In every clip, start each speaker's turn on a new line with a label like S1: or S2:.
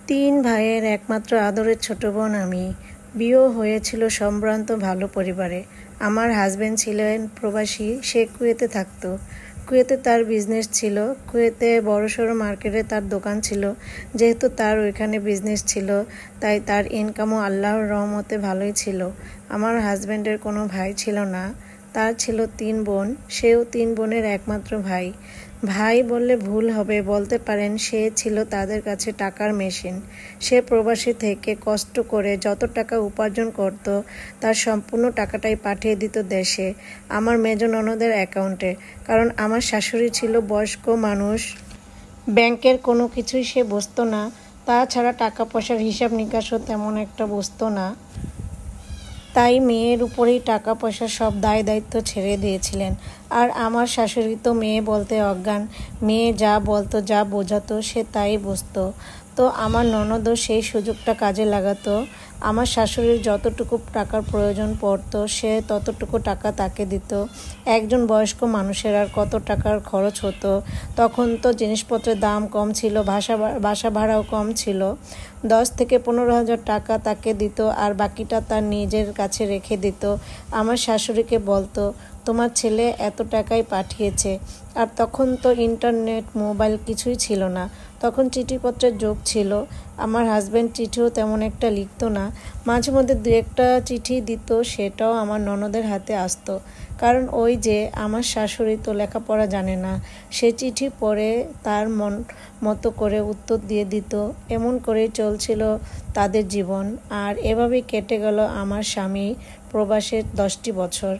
S1: তিন ভাইয়ের একমাত্র আদরের ছোট বোন আমি। বিয়েও হয়েছিল সম্ভ্রান্ত ভালো পরিবারে। আমার হাজবেন্ড ছিলেন প্রবাসী, সে কুয়েতে থাকতো। কুয়েতে তার বিজনেস ছিল, কুয়েতে বড়সড় মার্কেটে তার দোকান ছিল। যেহেতু তার ওইখানে বিজনেস ছিল, তাই তার ইনকামও আল্লাহর রহমতে ভালোই ছিল। আমার হাজবেন্ডের কোনো ভাই ছিল না, তার ছিল 3 বোন, সেও 3 বোনের একমাত্র ভাই। ভাই বললে ভুল হবে, বলতে পারেন সে ছিল তাদের কাছে টাকার মেশিন। সে প্রবাসী থেকে কষ্ট করে যত টাকা উপার্জন করত, তার সম্পূর্ণ টাকাটাই পাঠিয়ে দিত দেশে, আমার মেজ ননদের অ্যাকাউন্টে। কারণ আমার শাশুড়ি ছিল বয়স্ক মানুষ, ব্যাংকের কোনো কিছুই সে বুঝতো না, তাছাড়া টাকা পয়সার হিসাব নিকাশও তেমন একটা বুঝতো না। তাই মেয়ের উপরেই টাকা পয়সা সব দায় দায়িত্ব ছেড়ে দিয়েছিলেন। আর আমার শাশুড়ি তো মেয়ে বলতে অজ্ঞান, মেয়ে যা বলতো, যা বোঝাতো সে তাই বুঝতো। তো আমার ননদও সেই সুযোগটা কাজে লাগাতো। আমার শাশুড়ির যতটুকু টাকার প্রয়োজন পড়তো সে ততটুকু টাকা তাকে দিত। একজন বয়স্ক মানুষের আর কত টাকার খরচ হতো, তখন তো জিনিসপত্রের দাম কম ছিল, বাসা ভাড়াও কম ছিল। 10 থেকে 15,000 টাকা তাকে দিত, আর বাকিটা তার নিজের কাছে রেখে দিত। আমার শাশুড়িকে বলতো, তোমার ছেলে এত টাকাই পাঠিয়েছে। আর তখন তো ইন্টারনেট মোবাইল কিছুই ছিল না, তখন চিঠিপত্রের যুগ ছিল। আমার হাজব্যান্ড চিঠিও তেমন একটা লিখতো না, মাঝে মধ্যে 2-1টা চিঠি দিত, সেটাও আমার ননদের হাতে আসতো। কারণ ওই যে আমার শাশুড়ি তো লেখাপড়া জানে না, সে চিঠি পড়ে তার মন মতো করে উত্তর দিয়ে দিত। এমন করেই চলছিল তাদের জীবন। আর এভাবেই কেটে গেল আমার স্বামী প্রবাসের 10টি বছর।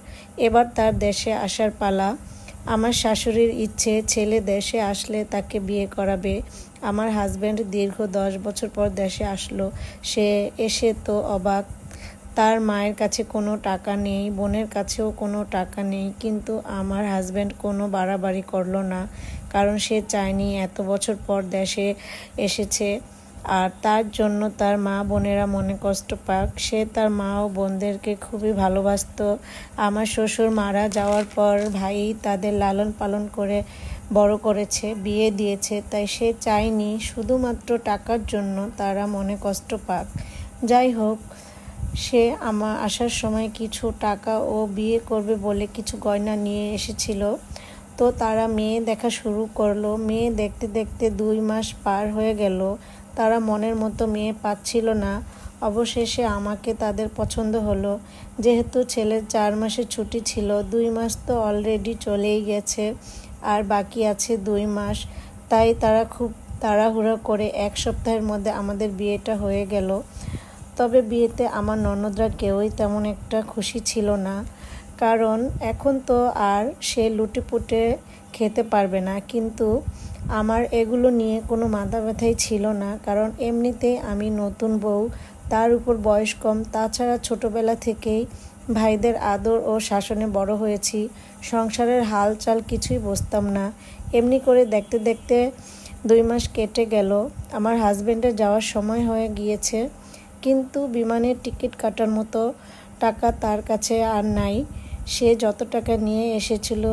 S1: এবার তার দেশে আসার পালা। আমার শাশুড়ির ইচ্ছে ছেলে দেশে আসলে তাকে বিয়ে করাবে। আমার হাজব্যান্ড দীর্ঘ 10 বছর পর দেশে আসলো। সে এসে তো অবাক, তার মায়ের কাছে কোনো টাকা নেই, বোনের কাছেও কোনো টাকা নেই। কিন্তু আমার হাজব্যান্ড কোনো বাড়াবাড়ি করলো না, কারণ সে চায়নি এত বছর পর দেশে এসেছে আর তার জন্য তার মা বোনেরা মনে কষ্ট পাক। সে তার মা ও বোনদেরকে খুবই ভালোবাসতো। আমার শ্বশুর মারা যাওয়ার পর ভাই তাদের লালন পালন করে বড় করেছে, বিয়ে দিয়েছে, তাই সে চায়নি শুধুমাত্র টাকার জন্য তারা মনে কষ্ট পাক। যাই হোক, সে আমার আসার সময় কিছু টাকা ও বিয়ে করবে বলে কিছু গয়না নিয়ে এসেছিল। তো তারা মেয়ে দেখা শুরু করলো। মেয়ে দেখতে দেখতে 2 মাস পার হয়ে গেল, তারা মনের মতো মেয়ে পাচ্ছিল না। অবশেষে আমাকে তাদের পছন্দ হলো। যেহেতু ছেলের 4 মাসের ছুটি ছিল, 2 মাস তো অলরেডি চলেই গেছে, আর বাকি আছে 2 মাস। তাই তারা খুব তাড়াহুড়ো করে 1 সপ্তাহের মধ্যে আমাদের বিয়েটা হয়ে গেল। তবে বিয়েতে আমার ননদরা কেউই তেমন একটা খুশি ছিল না, কারণ এখন তো আর সে লুটেপুটে খেতে পারবে না। কিন্তু আমার এগুলো নিয়ে কোনো মাথা ব্যথাই ছিল না, কারণ এমনিতেই আমি নতুন বউ, তার উপর বয়স কম। তাছাড়া ছোটোবেলা থেকেই ভাইদের আদর ও শাসনে বড় হয়েছি, সংসারের হাল চাল কিছুই বুঝতাম না। এমনি করে দেখতে দেখতে 2 মাস কেটে গেল। আমার হাজব্যান্ডের যাওয়ার সময় হয়ে গিয়েছে, কিন্তু বিমানের টিকিট কাটার মতো টাকা তার কাছে আর নাই। সে যত টাকা নিয়ে এসেছিল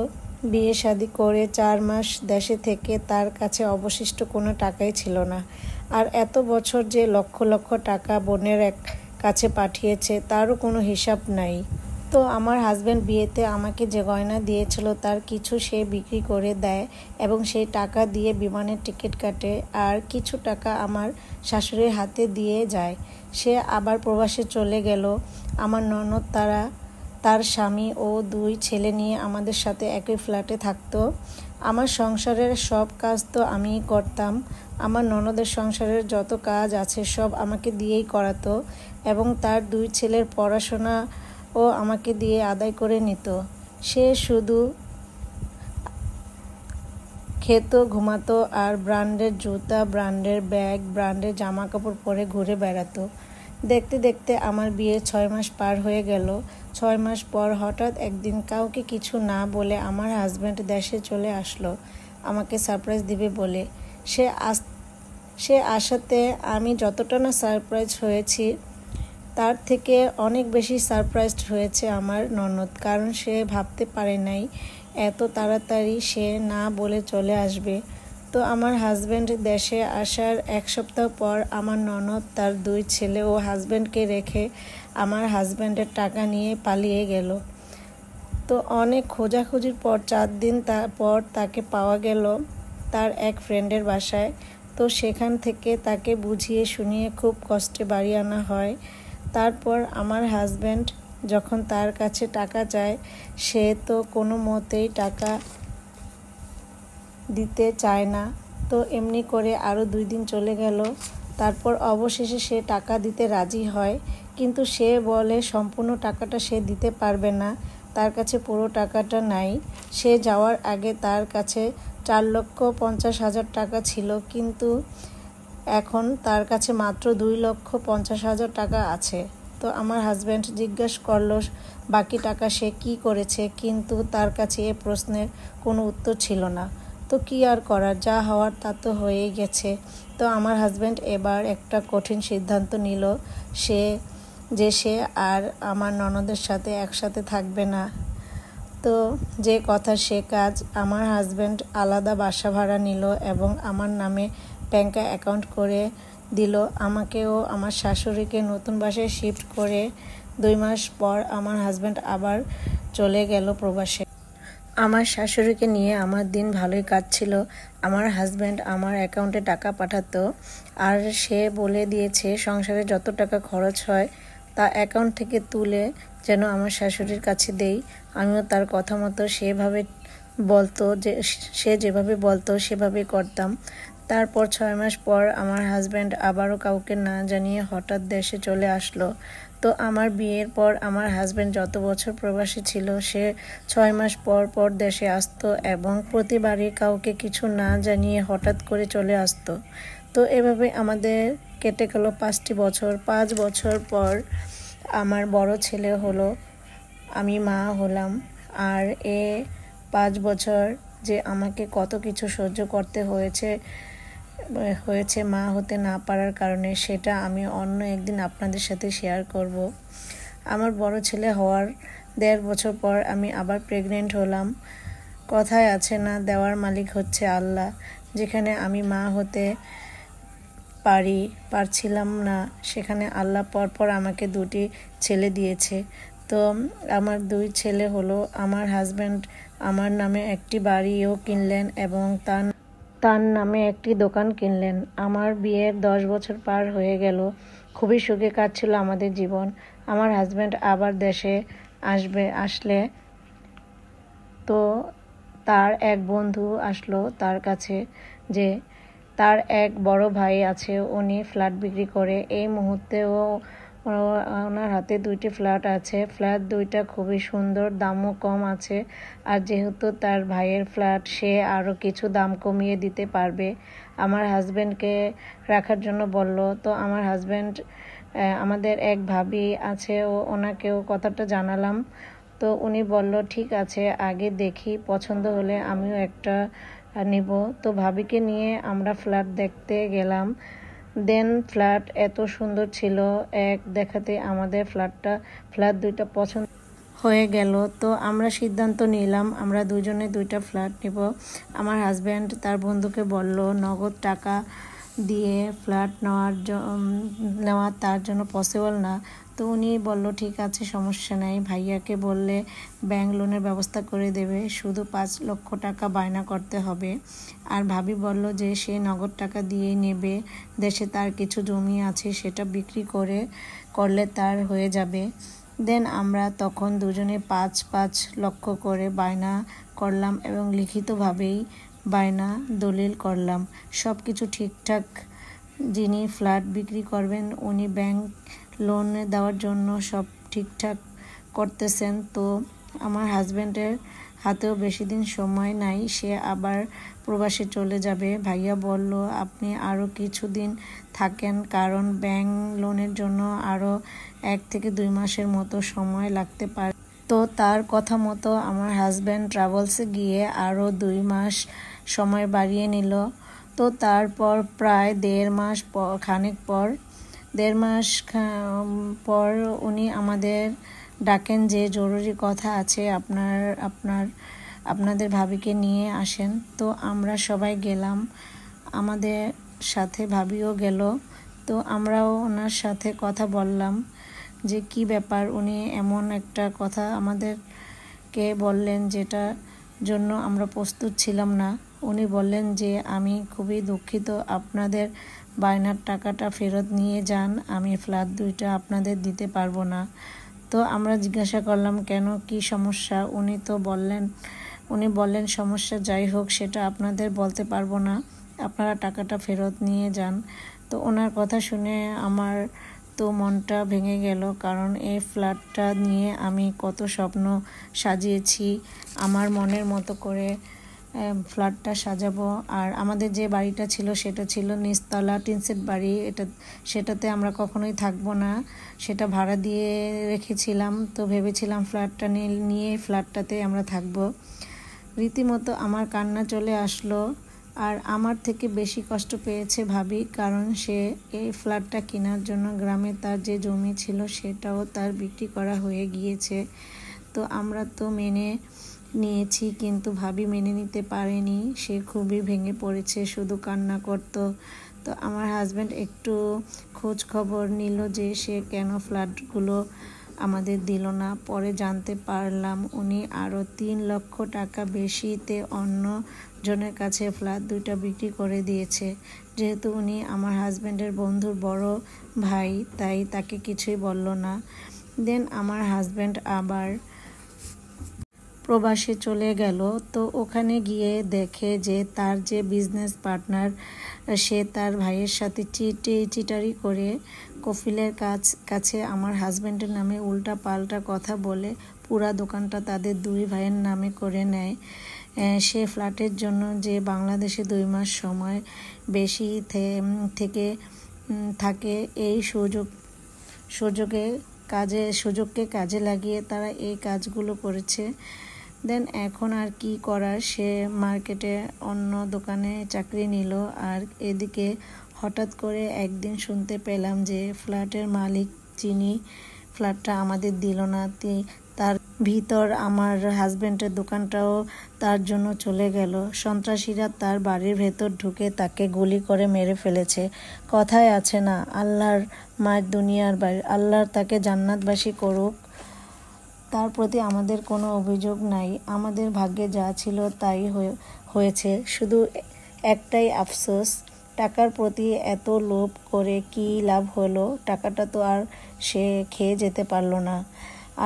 S1: বিয়ে শাদি করে 4 মাস দেশে থেকে, তার কাছে অবশিষ্ট কোনো টাকাই ছিল না। আর এত বছর যে লক্ষ লক্ষ টাকা বোনের কাছে পাঠিয়েছে তারও কোনো হিসাব নাই। তো আমার হাজব্যান্ড বিয়েতে আমাকে যে গয়না দিয়েছিল তার কিছু সে বিক্রি করে দেয় এবং সেই টাকা দিয়ে বিমানের টিকিট কাটে, আর কিছু টাকা আমার শাশুড়ির হাতে দিয়ে যায়। সে আবার প্রবাসে চলে গেল। আমার ননদ তার স্বামী ও 2 ছেলে নিয়ে আমাদের সাথে একই ফ্ল্যাটে থাকতো। আমার সংসারের সব কাজ তো আমিই করতাম। আমার ননদের সংসারের যত কাজ আছে সব আমাকে দিয়েই করাতো, এবং তার 2 ছেলের পড়াশোনা ও আমাকে দিয়ে আদায় করে নিত। সে শুধু খেত, ঘুমাতো, আর ব্র্যান্ডের জুতা, ব্র্যান্ডের ব্যাগ, ব্র্যান্ডের জামা কাপড় পরে ঘুরে বেড়াতো। দেখতে দেখতে আমার বিয়ে 6 মাস পার হয়ে গেল। 6 মাস পর হঠাৎ একদিন কাউকে কিছু না বলে আমার হাজব্যান্ড দেশে চলে আসলো আমাকে সারপ্রাইজ দিবে বলে। সে আসাতে আমি যতটা না সারপ্রাইজ হয়েছি, তার থেকে অনেক বেশি সারপ্রাইজড হয়েছে আমার ননদ, কারণ সে ভাবতে পারে নাই এত তাড়াতাড়ি সে না বলে চলে আসবে। তো তো আমার হাজব্যান্ড দেশে আসার 1 সপ্তাহ পর আমার ননদ তার 2 ছেলে ও হাজব্যান্ডকে রেখে আমার হাজব্যান্ডের টাকা নিয়ে পালিয়ে গেল। তো অনেক খোঁজাখুঁজির পর 4 দিন পর তাকে পাওয়া গেল তার এক ফ্রেন্ডের বাসায়। তো সেখান থেকে তাকে বুঝিয়ে শুনিয়ে খুব কষ্টে বাড়ি আনা হয়। তারপর আমার হাজব্যান্ড যখন তার কাছে টাকা চায়, সে তো কোনো মতেই টাকা দিতে চায় না। তো এমনি করে আরও 2 দিন চলে গেল। তারপর অবশেষে সে টাকা দিতে রাজি হয়, কিন্তু সে বলে সম্পূর্ণ টাকাটা সে দিতে পারবে না, তার কাছে পুরো টাকাটা নাই। সে যাওয়ার আগে তার কাছে 4,50,000 টাকা ছিল, কিন্তু এখন তার কাছে মাত্র 2,50,000 টাকা আছে। তো আমার হাজব্যান্ড জিজ্ঞাসা করলো বাকি টাকা সে কি করেছে, কিন্তু তার কাছে এ প্রশ্নের কোনো উত্তর ছিল না। তো কি আর করার, যা হওয়ার তা তো হয়েই গেছে। তো আমার হাজব্যান্ড এবার একটা কঠিন সিদ্ধান্ত নিল, সে আর আমার ননদের সাথে একসাথে থাকবে না। তো যে কথা সে কাজ, আমার হাজব্যান্ড আলাদা বাসা ভাড়া নিল এবং আমার নামে ব্যাংক অ্যাকাউন্ট করে দিল। আমাকে ও আমার শাশুড়িকে নতুন বাসায় শিফট করে 2 মাস পর আমার হাজব্যান্ড আবার চলে গেল প্রবাসে। আমার শাশুড়িকে নিয়ে আমার দিন ভালোই কাটছিল। আমার হাজব্যান্ড আমার অ্যাকাউন্টে টাকা পাঠাতো, আর সে বলে দিয়েছে সংসারে যত টাকা খরচ হয় তা অ্যাকাউন্ট থেকে তুলে যেন আমার শাশুড়ির কাছে দেই। আমিও তার কথা মতো সে যেভাবে বলতো সেভাবেই করতাম। তারপর 6 মাস পর আমার হাজব্যান্ড আবারও কাউকে না জানিয়ে হঠাৎ দেশে চলে আসলো। তো আমার বিয়ের পর আমার হাজব্যান্ড যত বছর প্রবাসী ছিল, সে 6 মাস পর পর দেশে আসতো এবং প্রতিবারই কাউকে কিছু না জানিয়ে হঠাৎ করে চলে আসতো। তো এভাবে আমাদের কেটে গেল 5টি বছর। 5 বছর পর আমার বড় ছেলে হলো, আমি মা হলাম। আর 5 বছর যে আমাকে কত কিছু সহ্য করতে হয়েছে মা হতে না পারার কারণে, সেটা আমি অন্য একদিন আপনাদের সাথে শেয়ার করব। আমার বড় ছেলে হওয়ার 1.5 বছর পর আমি আবার প্রেগনেন্ট হলাম। কথায় আছে না, দেওয়ার মালিক হচ্ছে আল্লাহ। যেখানে আমি মা হতে পারছিলাম না, সেখানে আল্লাহ পরপর আমাকে 2টি ছেলে দিয়েছে। তো আমার 2 ছেলে হলো। আমার হাজব্যান্ড আমার নামে একটি বাড়িও কিনলেন এবং তার নামে একটি দোকান কিনলেন। আমার বিয়ের 10 বছর পার হয়ে গেল। খুবই সুখে কাটছিল আমাদের জীবন। আমার হাজব্যান্ড আবার দেশে আসলে তো তার এক বন্ধু আসলো তার কাছে, যে তার এক বড় ভাই আছে, উনি ফ্ল্যাট বিক্রি করে। এই মুহূর্তেও ওনার হাতে 2টি ফ্ল্যাট আছে। ফ্ল্যাট 2টা খুবই সুন্দর, দামও কম আছে। আর যেহেতু তার ভাইয়ের ফ্ল্যাট, সে আরও কিছু দাম কমিয়ে দিতে পারবে। আমার হাজব্যান্ডকে রাখার জন্য বলল। তো আমার হাজব্যান্ড, আমাদের এক ভাবি আছে, ওনাকেও কথাটা জানালাম। তো উনি বলল ঠিক আছে, আগে দেখি, পছন্দ হলে আমিও একটা নিব। তো ভাবিকে নিয়ে আমরা ফ্ল্যাট দেখতে গেলাম। ফ্ল্যাট এত সুন্দর ছিল, এক দেখাতে আমাদের ফ্ল্যাট 2টা পছন্দ হয়ে গেল। তো আমরা সিদ্ধান্ত নিলাম আমরা দুজনে 2টা ফ্ল্যাট নিব। আমার হাজব্যান্ড তার বন্ধুকে বলল নগদ টাকা দিয়ে ফ্ল্যাট নেওয়া তার জন্য পসিবল না। তো উনি বলল ঠিক আছে, সমস্যা নাই, ভাইয়াকে বললে ব্যাংক লোনের ব্যবস্থা করে দেবে, শুধু 5 লক্ষ টাকা বায়না করতে হবে। আর ভাবি বলল যে সে নগদ টাকা দিয়েই নেবে, দেশে তার কিছু জমি আছে, সেটা বিক্রি করলে তার হয়ে যাবে। আমরা তখন দুজনে 5 লক্ষ করে বায়না করলাম এবং লিখিতভাবেই বায়না দলিল করলাম। সব কিছু ঠিকঠাক। যিনি ফ্ল্যাট বিক্রি করবেন উনি ব্যাংক লোন দেওয়ার জন্য সব ঠিকঠাক করতেছেন। তো আমার হাজব্যান্ডের হাতেও বেশি দিন সময় নাই, সে আবার প্রবাসে চলে যাবে। ভাইয়া বলল আপনি আরও কিছুদিন থাকেন, কারণ ব্যাংক লোনের জন্য আরও 1 থেকে 2 মাসের মতো সময় লাগতে পারে। তো তার কথা মতো আমার হাজব্যান্ড ট্রাভেলসে গিয়ে আরও 2 মাস সময় বাড়িয়ে নিল। তো তারপর প্রায় 1.5 মাস পর উনি আমাদের ডাকেন যে জরুরি কথা আছে আপনার আপনাদের ভাবিকে নিয়ে আসেন। তো আমরা সবাই গেলাম, আমাদের সাথে ভাবিও গেল। তো আমরাও ওনার সাথে কথা বললাম যে কি ব্যাপার, উনি এমন একটা কথা আমাদেরকে বললেন যেটা জন্য আমরা প্রস্তুত ছিলাম না। উনি বললেন যে আমি খুবই দুঃখিত, আপনাদের বায়নার টাকাটা ফেরত নিয়ে যান, আমি ফ্ল্যাট 2টা আপনাদের দিতে পারবো না। তো আমরা জিজ্ঞাসা করলাম কেন, কি সমস্যা? উনি বললেন সমস্যা যাই হোক সেটা আপনাদের বলতে পারবো না, আপনারা টাকাটা ফেরত নিয়ে যান। তো ওনার কথা শুনে আমার তো মনটা ভেঙে গেল, কারণ এই ফ্ল্যাটটা নিয়ে আমি কত স্বপ্ন সাজিয়েছি আমার মনের মতো করে ফ্ল্যাটটা সাজাবো। আর আমাদের যে বাড়িটা ছিল সেটা ছিল নিচতলা টিনসেট বাড়ি, সেটাতে আমরা কখনোই থাকবো না, সেটা ভাড়া দিয়ে রেখেছিলাম। তো ভেবেছিলাম ফ্ল্যাটটা নিয়ে ফ্ল্যাটটাতে আমরা থাকবো। রীতিমতো আমার কান্না চলে আসলো। আর আমার থেকে বেশি কষ্ট পেয়েছে ভাবি, কারণ সে এই ফ্ল্যাটটা কেনার জন্য গ্রামে তার যে জমি ছিল সেটাও তার বিক্রি করা হয়ে গিয়েছে। তো আমরা তো মেনে নিয়েছি, কিন্তু ভাবি মেনে নিতে পারেনি, সে খুবই ভেঙে পড়েছে, শুধু কান্না করতো। তো আমার হাজব্যান্ড একটু খোঁজ খবর নিল যে সে কেন ফ্ল্যাটগুলো আমাদের দিল না। পরে জানতে পারলাম উনি আরও 3 লক্ষ টাকা বেশিতে অন্য জনের কাছে ফ্ল্যাট 2টা বিক্রি করে দিয়েছে। যেহেতু উনি আমার হাজব্যান্ডের বন্ধুর বড় ভাই, তাই তাকে কিছুই বলল না। দেন আমার হাজব্যান্ড আবার প্রবাসে চলে গেল। তো ওখানে গিয়ে দেখে যে তার যে বিজনেস পার্টনার সে তার ভাইয়ের সাথে চিটারি করে কফিলের কাছে আমার হাজব্যান্ডের নামে উল্টা পাল্টা কথা বলে পুরা দোকানটা তাদের 2 ভাইয়ের নামে করে নেয়। সে ফ্ল্যাটের জন্য যে বাংলাদেশে 2 মাস সময় বেশি থেকে থাকে, এই সুযোগকে কাজে লাগিয়ে তারা এই কাজগুলো করেছে। দেন এখন আর কি করার, সে মার্কেটে অন্য দোকানে চাকরি নিল। আর এদিকে হঠাৎ করে একদিন শুনতে পেলাম যে ফ্ল্যাটের মালিক যিনি ফ্ল্যাটটা আমাদের দিল না, তার ভিতর আমার হাজব্যান্ডের দোকানটাও তার জন্য চলে গেল। সন্ত্রাসীরা তার বাড়ির ভেতর ঢুকে তাকে গুলি করে মেরে ফেলেছে। কথায় আছে না, আল্লাহর মায়ের দুনিয়ার বাড়ি, আল্লাহ তাকে জান্নাতবাসী করুক। তার প্রতি আমাদের কোনো অভিযোগ নাই, আমাদের ভাগ্যে যা ছিল তাই হয়েছে। শুধু একটাই আফসোস, টাকার প্রতি এত লোভ করে কি লাভ হলো, টাকাটা তো আর সে খেয়ে যেতে পারলো না।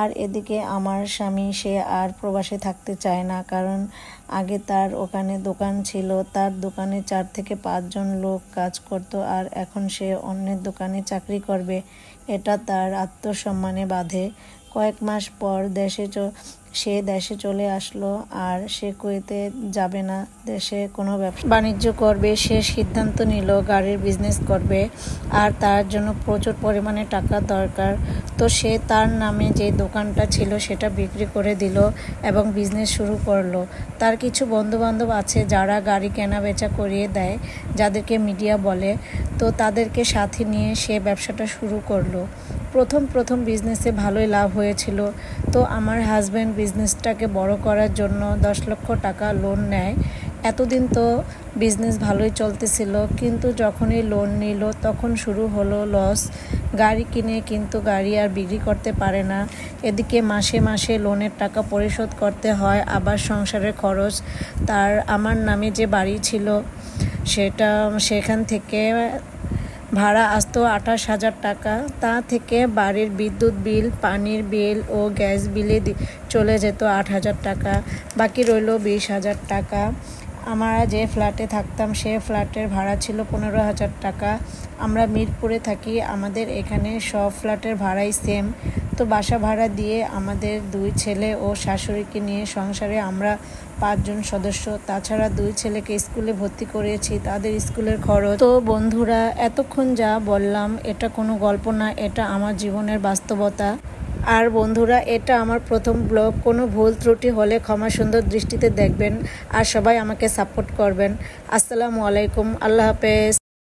S1: আর এদিকে আমার স্বামী, সে আর প্রবাসে থাকতে চায় না, কারণ আগে তার ওখানে দোকান ছিল, তার দোকানে 4 থেকে 5 জন লোক কাজ করত, আর এখন সে অন্যের দোকানে চাকরি করবে, এটা তার আত্মসম্মানে বাধে। কয়েক মাস পর সে দেশে চলে আসলো। আর সে কুয়েতে যাবে না, দেশে কোনো ব্যবসা বাণিজ্য করবে। সে সিদ্ধান্ত নিল গাড়ির বিজনেস করবে, আর তার জন্য প্রচুর পরিমাণে টাকা দরকার। তো সে তার নামে যে দোকানটা ছিল সেটা বিক্রি করে দিল এবং বিজনেস শুরু করলো। তার কিছু বন্ধুবান্ধব আছে যারা গাড়ি কেনা বেচা করিয়ে দেয়, যাদেরকে মিডিয়া বলে। তো তাদেরকে সাথে নিয়ে সে ব্যবসাটা শুরু করলো। প্রথম বিজনেসে ভালোই লাভ হয়েছিল। তো আমার হাজব্যান্ড বিজনেসটাকে বড় করার জন্য 10 লক্ষ টাকা লোন নেয়। এতদিন তো বিজনেস ভালোই চলতেছিল, কিন্তু যখনই লোন নিল তখন শুরু হলো লস। গাড়ি কিনে কিন্তু গাড়ি আর বিক্রি করতে পারে না। এদিকে মাসে মাসে লোনের টাকা পরিশোধ করতে হয়, আবার সংসারের খরচ। আমার নামে যে বাড়ি ছিল সেখান থেকে ভাড়া আসতো 28,000 টাকা, তা থেকে বাড়ির বিদ্যুৎ বিল, পানির বিল ও গ্যাস বিলে চলে যেত 8,000 টাকা, বাকি রইল 20,000 টাকা। আমরা যে ফ্ল্যাটে থাকতাম সে ফ্ল্যাটের ভাড়া ছিল 15,000 টাকা। আমরা মিরপুরে থাকি, আমাদের এখানে সব ফ্ল্যাটের ভাড়াই সেম। তো বাসা ভাড়া দিয়ে আমাদের 2 ছেলে ও শাশুড়িকে নিয়ে সংসারে আমরা 5 জন সদস্য। তাছাড়া 2 ছেলেকে স্কুলে ভর্তি করিয়েছি, তাদের স্কুলের খরচ। তো বন্ধুরা, এতক্ষণ যা বললাম এটা কোনো গল্প না, এটা আমার জীবনের বাস্তবতা। আর বন্ধুরা, এটা আমার প্রথম ব্লগ, কোনো ভুল ত্রুটি হলে ক্ষমা সুন্দর দৃষ্টিতে দেখবেন, আর সবাই আমাকে সাপোর্ট করবেন। আসসালামু আলাইকুম, আল্লাহ হাফেজ।